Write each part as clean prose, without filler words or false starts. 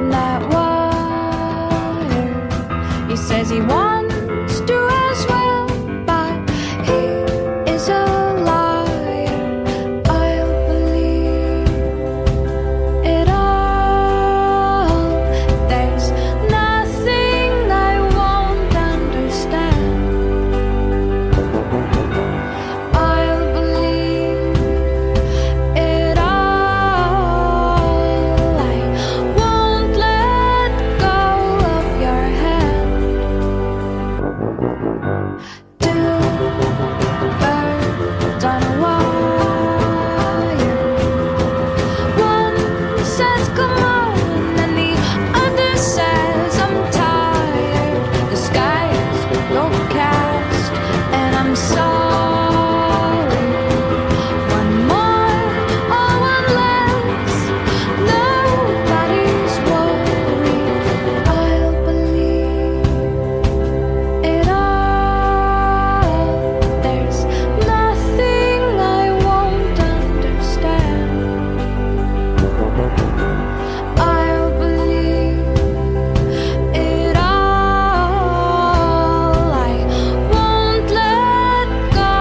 from that wire. He says he wants to as well, but he is a liar. I'll believe it all. There's nothing I won't understand. I'll believe it all. I won't let go of your hand. Two birds on a wire. One says come on, and the other says I'm tired. The sky is overcast, and I'm sorry. One more or one less, nobody's worried. I'll believe it all. There's nothing I won't understand. I'll believe it all. I won't let go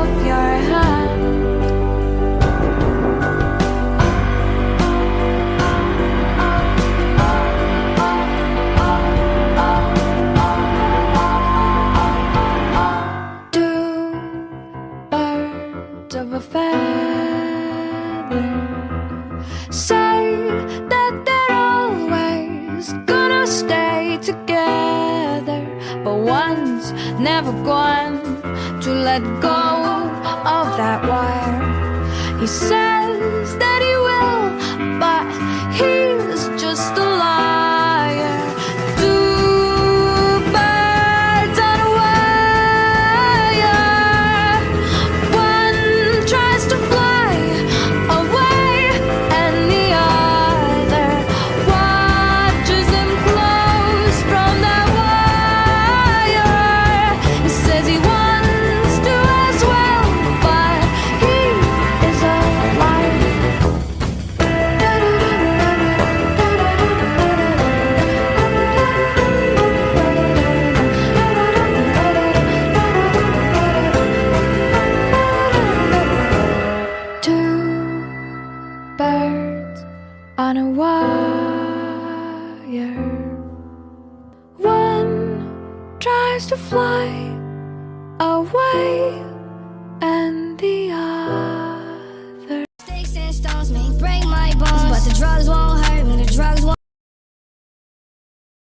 of your hand. Two birds of a feather say that they're always gonna stay together, but one's never going to let go of that wire. He says that he will, but he's just a liar. Two birds on a wire. One tries to fly away, and the other watches him close from that wire. He says he wants to as well, but he is a liar. Two birds on a wire. One tries to fly away, and the other. Sticks and stones may break my bones, but the drugs won't